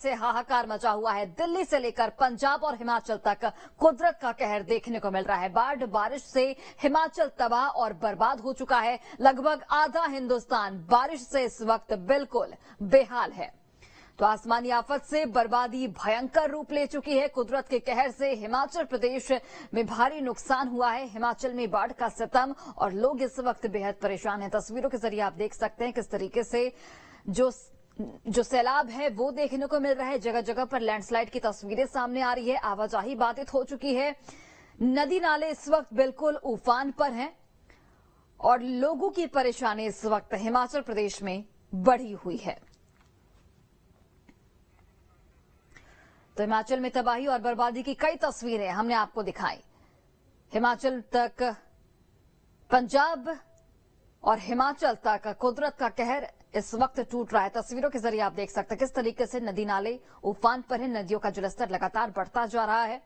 से हाहाकार मचा हुआ है। दिल्ली से लेकर पंजाब और हिमाचल तक कुदरत का कहर देखने को मिल रहा है। बाढ़ बारिश से हिमाचल तबाह और बर्बाद हो चुका है। लगभग आधा हिंदुस्तान बारिश से इस वक्त बिल्कुल बेहाल है। तो आसमानी आफत से बर्बादी भयंकर रूप ले चुकी है। कुदरत के कहर से हिमाचल प्रदेश में भारी नुकसान हुआ है। हिमाचल में बाढ़ का सितम और लोग इस वक्त बेहद परेशान हैं। तस्वीरों के जरिए आप देख सकते हैं किस तरीके से जो सैलाब है वो देखने को मिल रहा है। जगह जगह पर लैंडस्लाइड की तस्वीरें सामने आ रही है। आवाजाही बाधित हो चुकी है। नदी नाले इस वक्त बिल्कुल उफान पर हैं और लोगों की परेशानी इस वक्त हिमाचल प्रदेश में बढ़ी हुई है। तो हिमाचल में तबाही और बर्बादी की कई तस्वीरें हमने आपको दिखाई। हिमाचल तक, पंजाब और हिमाचल तक कुदरत का कहर इस वक्त टूट रहा है। तस्वीरों के जरिए आप देख सकते हैं किस तरीके से नदी नाले उफान पर है। नदियों का जलस्तर लगातार बढ़ता जा रहा है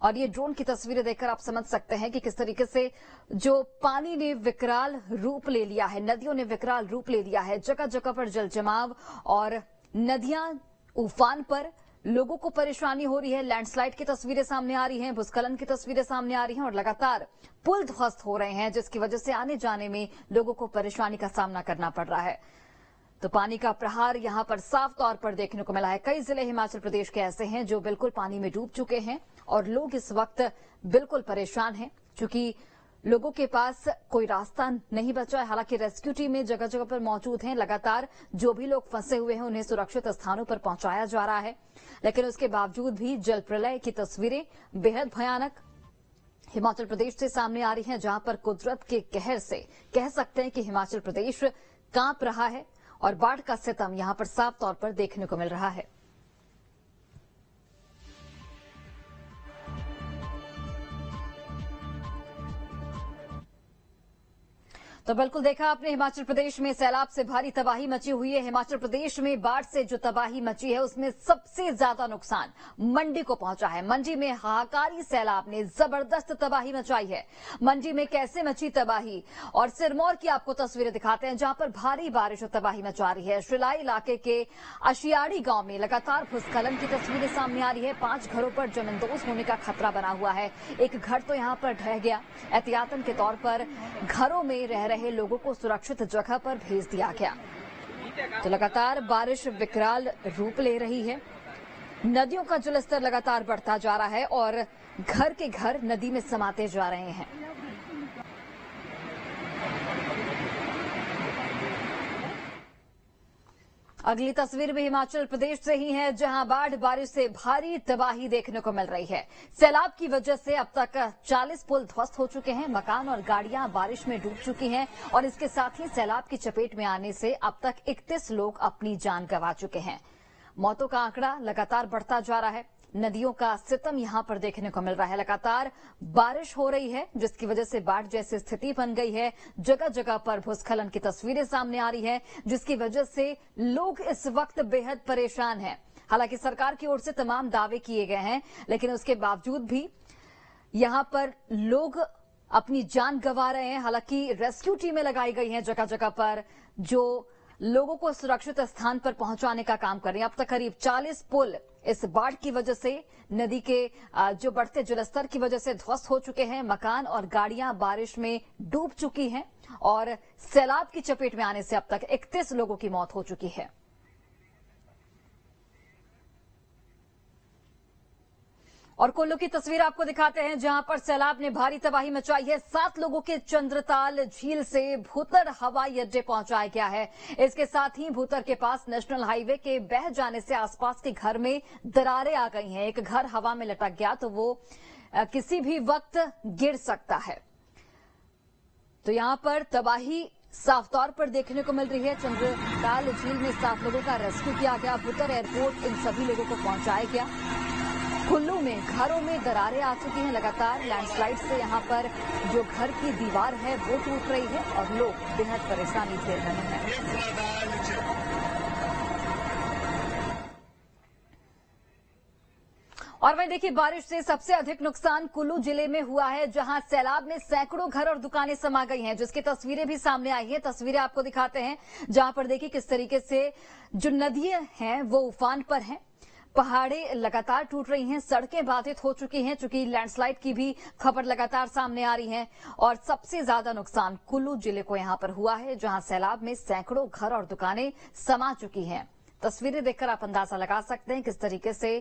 और ये ड्रोन की तस्वीरें देखकर आप समझ सकते हैं कि किस तरीके से जो पानी ने विकराल रूप ले लिया है, नदियों ने विकराल रूप ले लिया है। जगह जगह पर जल जमाव और नदियां उफान पर, लोगों को परेशानी हो रही है। लैंडस्लाइड की तस्वीरें सामने आ रही हैं, भूस्खलन की तस्वीरें सामने आ रही हैं और लगातार पुल ध्वस्त हो रहे हैं, जिसकी वजह से आने जाने में लोगों को परेशानी का सामना करना पड़ रहा है। तो पानी का प्रहार यहां पर साफ तौर पर देखने को मिला है। कई जिले हिमाचल प्रदेश के ऐसे हैं जो बिल्कुल पानी में डूब चुके हैं और लोग इस वक्त बिल्कुल परेशान हैं, क्योंकि लोगों के पास कोई रास्ता नहीं बचा है। हालांकि रेस्क्यू टीमें जगह जगह पर मौजूद हैं। लगातार जो भी लोग फंसे हुए हैं उन्हें सुरक्षित स्थानों पर पहुंचाया जा रहा है, लेकिन उसके बावजूद भी जल प्रलय की तस्वीरें बेहद भयानक हिमाचल प्रदेश से सामने आ रही हैं, जहां पर कुदरत के कहर से कह सकते हैं कि हिमाचल प्रदेश कांप रहा है और बाढ़ का सितम यहां पर साफ तौर पर देखने को मिल रहा है। तो बिल्कुल देखा आपने, हिमाचल प्रदेश में सैलाब से भारी तबाही मची हुई है। हिमाचल प्रदेश में बाढ़ से जो तबाही मची है उसमें सबसे ज्यादा नुकसान मंडी को पहुंचा है। मंडी में हाहाकारी सैलाब ने जबरदस्त तबाही मचाई है। मंडी में कैसे मची तबाही, और सिरमौर की आपको तस्वीरें दिखाते हैं जहां पर भारी बारिश और तबाही मचा रही है। श्रीलाई इलाके के अशियाड़ी गांव में लगातार भूस्खलन की तस्वीरें सामने आ रही है। 5 घरों पर जमींदोज होने का खतरा बना हुआ है। एक घर तो यहां पर ढह गया। एहतियातन के तौर पर घरों में रह रहे लोगों को सुरक्षित जगह पर भेज दिया गया। तो लगातार बारिश विकराल रूप ले रही है। नदियों का जलस्तर लगातार बढ़ता जा रहा है और घर के घर नदी में समाते जा रहे हैं। अगली तस्वीर भी हिमाचल प्रदेश से ही है, जहां बाढ़ बारिश से भारी तबाही देखने को मिल रही है। सैलाब की वजह से अब तक 40 पुल ध्वस्त हो चुके हैं। मकान और गाड़ियां बारिश में डूब चुकी हैं और इसके साथ ही सैलाब की चपेट में आने से अब तक 31 लोग अपनी जान गंवा चुके हैं। मौतों का आंकड़ा लगातार बढ़ता जा रहा है। नदियों का सितम यहां पर देखने को मिल रहा है। लगातार बारिश हो रही है, जिसकी वजह से बाढ़ जैसी स्थिति बन गई है। जगह जगह पर भूस्खलन की तस्वीरें सामने आ रही है, जिसकी वजह से लोग इस वक्त बेहद परेशान हैं। हालांकि सरकार की ओर से तमाम दावे किए गए हैं, लेकिन उसके बावजूद भी यहां पर लोग अपनी जान गंवा रहे हैं। हालांकि रेस्क्यू टीमें लगाई गई हैं जगह जगह पर, जो लोगों को सुरक्षित स्थान पर पहुंचाने का काम कर रही हैं। अब तक करीब 40 पुल इस बाढ़ की वजह से, नदी के जो बढ़ते जलस्तर की वजह से ध्वस्त हो चुके हैं। मकान और गाड़ियां बारिश में डूब चुकी हैं और सैलाब की चपेट में आने से अब तक 31 लोगों की मौत हो चुकी है। और कुल्लू की तस्वीर आपको दिखाते हैं, जहां पर सैलाब ने भारी तबाही मचाई है। 7 लोगों के चंद्रताल झील से भूतर हवाई अड्डे पहुंचाया गया है। इसके साथ ही भूतर के पास नेशनल हाईवे के बह जाने से आसपास के घर में दरारें आ गई हैं। एक घर हवा में लटक गया तो वो किसी भी वक्त गिर सकता है। तो यहां पर तबाही साफ तौर पर देखने को मिल रही है। चंद्रताल झील में 7 लोगों का रेस्क्यू किया गया। भूतर एयरपोर्ट इन सभी लोगों को पहुंचाया गया। कुल्लू में घरों में दरारें आ चुकी हैं। लगातार लैंडस्लाइड से यहां पर जो घर की दीवार है वो टूट रही है और लोग बेहद परेशानी झेल रहे हैं। और वहीं देखिए, बारिश से सबसे अधिक नुकसान कुल्लू जिले में हुआ है, जहां सैलाब में सैकड़ों घर और दुकानें समा गई हैं, जिसकी तस्वीरें भी सामने आई हैं। तस्वीरें आपको दिखाते हैं, जहां पर देखिए किस तरीके से जो नदियां हैं वो उफान पर हैं। पहाड़े लगातार टूट रही हैं, सड़कें बाधित हो चुकी हैं, चूंकि लैंडस्लाइड की भी खबर लगातार सामने आ रही है। और सबसे ज्यादा नुकसान कुल्लू जिले को यहां पर हुआ है, जहां सैलाब में सैकड़ों घर और दुकानें समा चुकी हैं। तस्वीरें देखकर आप अंदाजा लगा सकते हैं किस तरीके से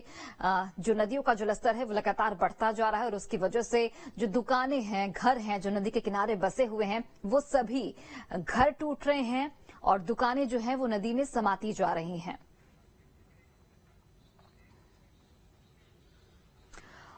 जो नदियों का जलस्तर है वो लगातार बढ़ता जा रहा है और उसकी वजह से जो दुकानें हैं, घर हैं, जो नदी के किनारे बसे हुए हैं, वो सभी घर टूट रहे हैं और दुकानें जो हैं वो नदी में समाती जा रही हैं।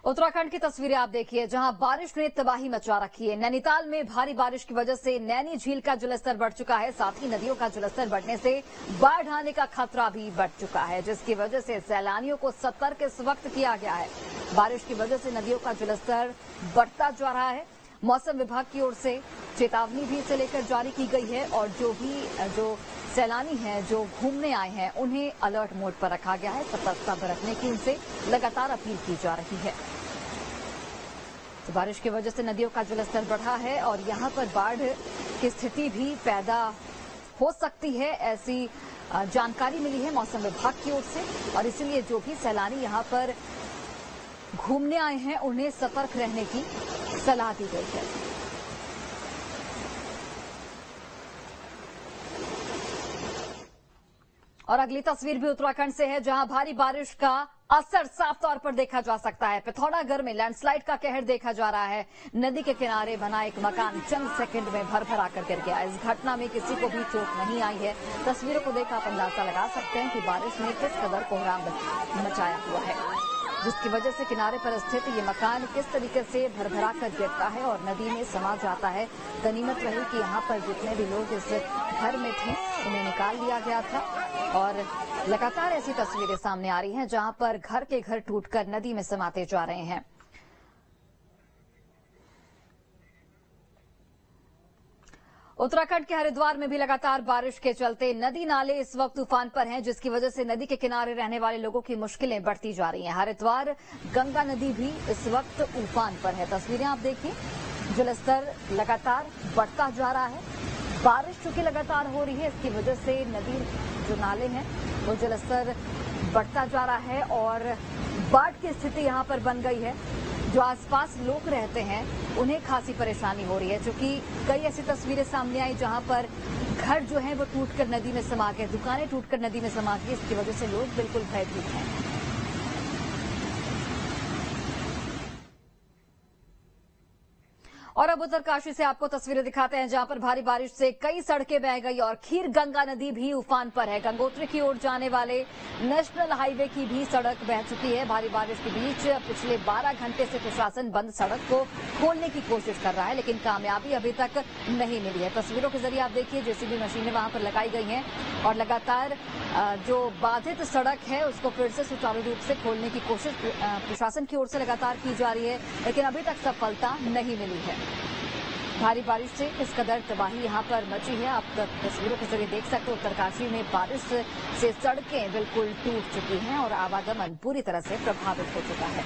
उत्तराखंड की तस्वीरें आप देखिए, जहां बारिश ने तबाही मचा रखी है। नैनीताल में भारी बारिश की वजह से नैनी झील का जलस्तर बढ़ चुका है, साथ ही नदियों का जलस्तर बढ़ने से बाढ़ आने का खतरा भी बढ़ चुका है, जिसकी वजह से सैलानियों को सतर्क इस वक्त किया गया है। बारिश की वजह से नदियों का जलस्तर बढ़ता जा रहा है। मौसम विभाग की ओर से चेतावनी भी इसे लेकर जारी की गई है और जो सैलानी हैं, जो घूमने आए हैं, उन्हें अलर्ट मोड पर रखा गया है। सतर्कता बरतने की उनसे लगातार अपील की जा रही है। तो बारिश की वजह से नदियों का जलस्तर बढ़ा है और यहां पर बाढ़ की स्थिति भी पैदा हो सकती है, ऐसी जानकारी मिली है मौसम विभाग की ओर से। और इसलिए जो भी सैलानी यहां पर घूमने आए हैं, उन्हें सतर्क रहने की सलाह दी गई है। और अगली तस्वीर भी उत्तराखंड से है, जहां भारी बारिश का असर साफ तौर पर देखा जा सकता है। पिथौरागढ़ में लैंडस्लाइड का कहर देखा जा रहा है। नदी के किनारे बना एक मकान चंद सेकंड में भर-भराकर गिर गया। इस घटना में किसी को भी चोट नहीं आई है। तस्वीरों को देख आप अंदाजा लगा सकते हैं कि बारिश ने किस कदर कोहराम मचाया हुआ है, जिसकी वजह से किनारे पर स्थित ये मकान किस तरीके से भरभरा कर गिरता है और नदी में समा जाता है। गनीमत रही कि यहाँ पर जितने भी लोग इस घर में थे उन्हें निकाल लिया गया था। और लगातार ऐसी तस्वीरें सामने आ रही हैं जहां पर घर के घर टूटकर नदी में समाते जा रहे हैं। उत्तराखंड के हरिद्वार में भी लगातार बारिश के चलते नदी नाले इस वक्त उफान पर हैं, जिसकी वजह से नदी के किनारे रहने वाले लोगों की मुश्किलें बढ़ती जा रही हैं। हरिद्वार गंगा नदी भी इस वक्त उफान पर है। तस्वीरें आप देखिए, जलस्तर लगातार बढ़ता जा रहा है। बारिश चूंकि लगातार हो रही है, इसकी वजह से नदी जो नाले हैं वो जलस्तर बढ़ता जा रहा है और बाढ़ की स्थिति यहां पर बन गई है। जो आसपास लोग रहते हैं उन्हें खासी परेशानी हो रही है, क्योंकि कई ऐसी तस्वीरें सामने आई जहां पर घर जो है वो टूटकर नदी में समा गए, दुकानें टूटकर नदी में समा गई। इसकी वजह से लोग बिल्कुल भयभीत हैं। और अब उत्तरकाशी से आपको तस्वीरें दिखाते हैं, जहां पर भारी बारिश से कई सड़कें बह गई और खीर गंगा नदी भी उफान पर है। गंगोत्री की ओर जाने वाले नेशनल हाईवे की भी सड़क बह चुकी है। भारी बारिश के बीच पिछले 12 घंटे से प्रशासन बंद सड़क को खोलने की कोशिश कर रहा है, लेकिन कामयाबी अभी तक नहीं मिली है। तस्वीरों के जरिए आप देखिए, जेसीबी मशीनें वहां पर लगाई गई हैं और लगातार जो बाधित सड़क है उसको फिर से सुचारू रूप से खोलने की कोशिश प्रशासन की ओर से लगातार की जा रही है, लेकिन अभी तक सफलता नहीं मिली है। भारी बारिश से किस कदर तबाही यहां पर मची है, आप तस्वीरों के जरिए देख सकते हो। उत्तरकाशी में बारिश से सड़कें बिल्कुल टूट चुकी हैं और आवागमन पूरी तरह से प्रभावित हो चुका है।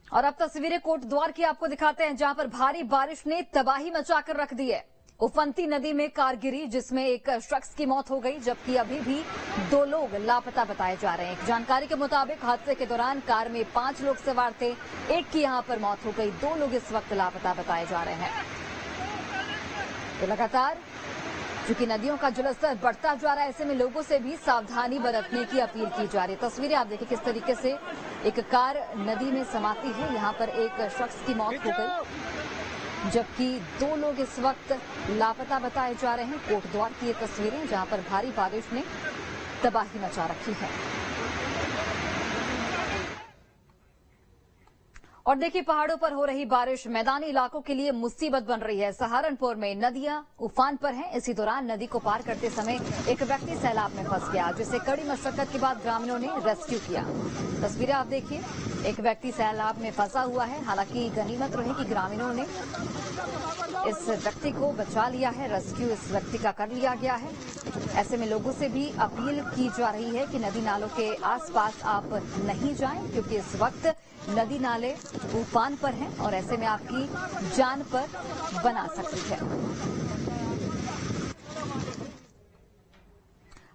और अब तस्वीरें कोटद्वार की आपको दिखाते हैं, जहां पर भारी बारिश ने तबाही मचाकर रख दी है। उफनती नदी में कार गिरी, जिसमें एक शख्स की मौत हो गई, जबकि अभी भी 2 लोग लापता बताए जा रहे हैं। जानकारी के मुताबिक हादसे के दौरान कार में 5 लोग सवार थे, एक की यहां पर मौत हो गई, 2 लोग इस वक्त लापता बताए जा रहे हैं। तो लगातार चूंकि नदियों का जलस्तर बढ़ता जा रहा है, ऐसे में लोगों से भी सावधानी बरतने की अपील की जा रही है। तस्वीरें आप देखिए किस तरीके से एक कार नदी में समाती है। यहाँ पर एक शख्स की मौत हो गई, जबकि 2 लोग इस वक्त लापता बताए जा रहे हैं। कोटद्वार की ये तस्वीरें, जहां पर भारी बारिश ने तबाही मचा रखी है। और देखिए, पहाड़ों पर हो रही बारिश मैदानी इलाकों के लिए मुसीबत बन रही है। सहारनपुर में नदियां उफान पर हैं। इसी दौरान नदी को पार करते समय एक व्यक्ति सैलाब में फंस गया, जिसे कड़ी मशक्कत के बाद ग्रामीणों ने रेस्क्यू किया। तस्वीरें आप देखिए, एक व्यक्ति सैलाब में फंसा हुआ है। हालांकि गनीमत रही कि ग्रामीणों ने इस व्यक्ति को बचा लिया है, रेस्क्यू इस व्यक्ति का कर लिया गया है। ऐसे में लोगों से भी अपील की जा रही है कि नदी नालों के आसपास आप नहीं जाएं, क्योंकि इस वक्त नदी नाले उफान पर हैं और ऐसे में आपकी जान पर बना सकती है।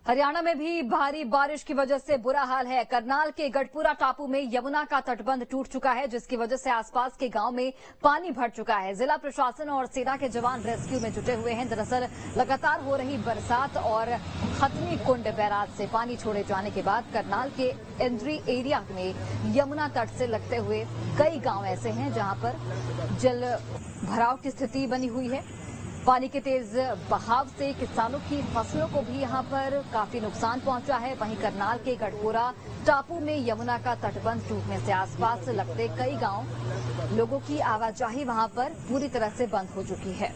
हरियाणा में भी भारी बारिश की वजह से बुरा हाल है। करनाल के गढ़पुरा टापू में यमुना का तटबंध टूट चुका है, जिसकी वजह से आसपास के गांव में पानी भर चुका है। जिला प्रशासन और सेना के जवान रेस्क्यू में जुटे हुए हैं। दरअसल लगातार हो रही बरसात और खतनी कुंड बैराज से पानी छोड़े जाने के बाद करनाल के इंद्री एरिया में यमुना तट से लगते हुए कई गांव ऐसे हैं जहां पर जल भराव की स्थिति बनी हुई है। पानी के तेज बहाव से किसानों की फसलों को भी यहां पर काफी नुकसान पहुंचा है। वहीं करनाल के गढ़पुरा टापू में यमुना का तटबंध टूटने से आसपास लगते कई गांव लोगों की आवाजाही वहां पर पूरी तरह से बंद हो चुकी है।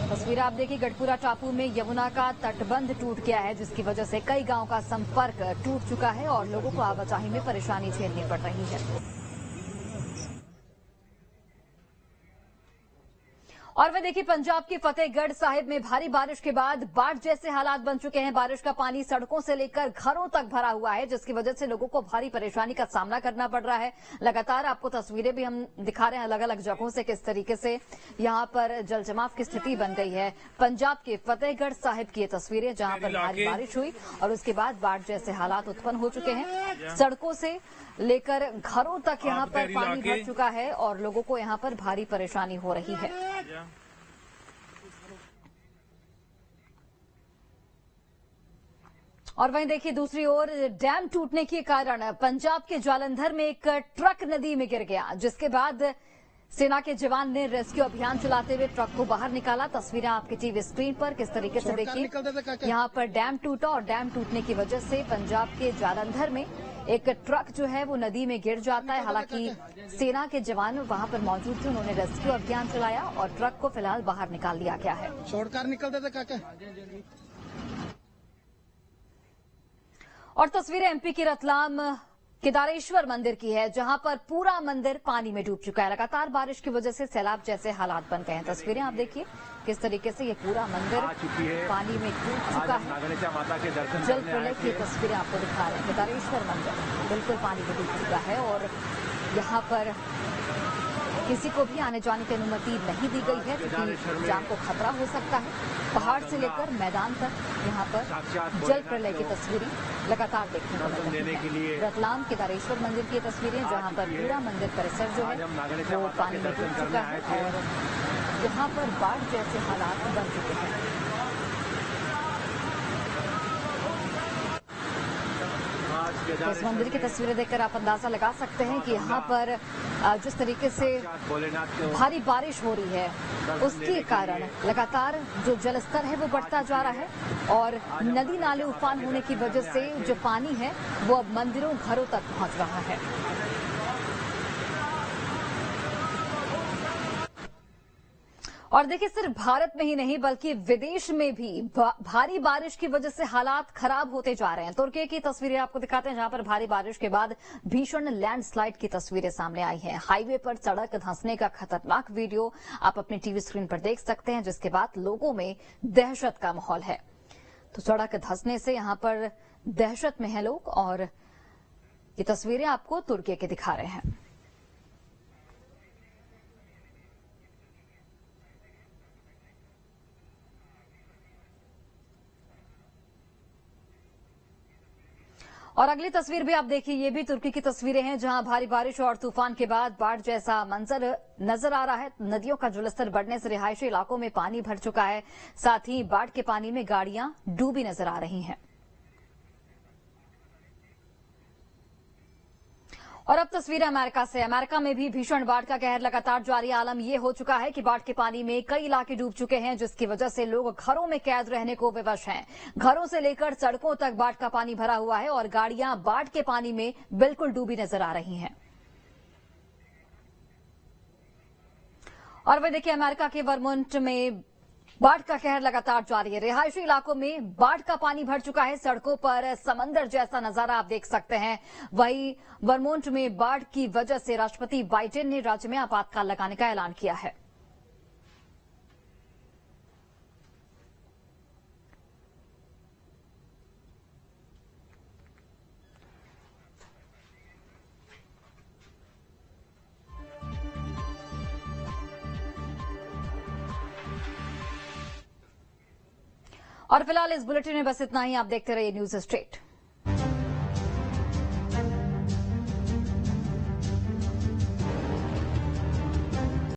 तस्वीर आप देखिए, गढ़पुरा टापू में यमुना का तटबंध टूट गया है, जिसकी वजह से कई गांव का संपर्क टूट चुका है और लोगों को आवाजाही में परेशानी झेलनी पड़ रही है। और वह देखिए, पंजाब के फतेहगढ़ साहिब में भारी बारिश के बाद बाढ़ जैसे हालात बन चुके हैं। बारिश का पानी सड़कों से लेकर घरों तक भरा हुआ है, जिसकी वजह से लोगों को भारी परेशानी का सामना करना पड़ रहा है। लगातार आपको तस्वीरें भी हम दिखा रहे हैं अलग अलग जगहों से, किस तरीके से यहां पर जलजमाव की स्थिति बन गई है। पंजाब के फतेहगढ़ साहिब की ये तस्वीरें, जहां पर भारी बारिश हुई और उसके बाद बाढ़ जैसे हालात उत्पन्न हो चुके हैं। सड़कों से लेकर घरों तक यहां पर पानी भर चुका है और लोगों को यहां पर भारी परेशानी हो रही है। और वहीं देखिए, दूसरी ओर डैम टूटने के कारण पंजाब के जालंधर में एक ट्रक नदी में गिर गया, जिसके बाद सेना के जवान ने रेस्क्यू अभियान चलाते हुए ट्रक को बाहर निकाला। तस्वीरें आपकी टीवी स्क्रीन पर किस तरीके से देखिए, यहां पर डैम टूटा और डैम टूटने की वजह से पंजाब के जालंधर में एक ट्रक जो है वो नदी में गिर जाता है। हालांकि सेना के जवान वहां पर मौजूद थे, उन्होंने रेस्क्यू अभियान चलाया और ट्रक को फिलहाल बाहर निकाल लिया गया है। छोड़कर निकलते थे काका। और तस्वीरें एमपी की रतलाम केदारेश्वर मंदिर की है, जहां पर पूरा मंदिर पानी में डूब चुका है। लगातार बारिश की वजह से सैलाब जैसे हालात बन गए हैं। तस्वीरें आप देखिए किस तरीके से ये पूरा मंदिर पानी में डूब चुका है। जल प्रलय की तस्वीरें आपको दिखा रहे हैं। केदारेश्वर मंदिर बिल्कुल पानी में डूब चुका है और यहाँ पर किसी को भी आने जाने की अनुमति नहीं दी गई है, क्योंकि जान को खतरा हो सकता है। पहाड़ से लेकर मैदान तक यहाँ पर जल प्रलय की तस्वीरें लगातार देखने को मिल रही है। रतलाम केदारेश्वर मंदिर की तस्वीरें, जहाँ पर पूरा मंदिर परिसर जो है वो पानी में डूब चुका है और यहाँ पर बाढ़ जैसे हालात बन चुके हैं। तो इस मंदिर की तस्वीरें देखकर आप अंदाजा लगा सकते हैं कि यहाँ पर जिस तरीके से भारी बारिश हो रही है, उसके कारण लगातार जो जलस्तर है वो बढ़ता जा रहा है और नदी नाले उफान होने की वजह से जो पानी है वो अब मंदिरों घरों तक पहुंच रहा है। और देखिए, सिर्फ भारत में ही नहीं बल्कि विदेश में भी भारी बारिश की वजह से हालात खराब होते जा रहे हैं। तुर्की की तस्वीरें आपको दिखाते हैं, जहां पर भारी बारिश के बाद भीषण लैंडस्लाइड की तस्वीरें सामने आई हैं। हाईवे पर सड़क धंसने का खतरनाक वीडियो आप अपनी टीवी स्क्रीन पर देख सकते हैं, जिसके बाद लोगों में दहशत का माहौल है। तो सड़क धंसने से यहां पर दहशत में है लोग और ये तस्वीरें आपको तुर्की के दिखा रहे हैं। और अगली तस्वीर भी आप देखिए, ये भी तुर्की की तस्वीरें हैं, जहां भारी बारिश और तूफान के बाद बाढ़ जैसा मंजर नजर आ रहा है। नदियों का जलस्तर बढ़ने से रिहायशी इलाकों में पानी भर चुका है। साथ ही बाढ़ के पानी में गाड़ियां डूबी नजर आ रही हैं। और अब तस्वीर अमेरिका से। अमेरिका में भी भीषण बाढ़ का कहर लगातार जारी। आलम यह हो चुका है कि बाढ़ के पानी में कई इलाके डूब चुके हैं, जिसकी वजह से लोग घरों में कैद रहने को विवश हैं। घरों से लेकर सड़कों तक बाढ़ का पानी भरा हुआ है और गाड़ियां बाढ़ के पानी में बिल्कुल डूबी नजर आ रही हैं। और वह देखिए, अमेरिका के वर्मोंट में बाढ़ का कहर लगातार जारी है। रिहायशी इलाकों में बाढ़ का पानी भर चुका है। सड़कों पर समंदर जैसा नजारा आप देख सकते हैं। वहीं वर्मोंट में बाढ़ की वजह से राष्ट्रपति बाइडेन ने राज्य में आपातकाल लगाने का ऐलान किया है। और फिलहाल इस बुलेटिन में बस इतना ही। आप देखते रहिए न्यूज स्ट्रीट।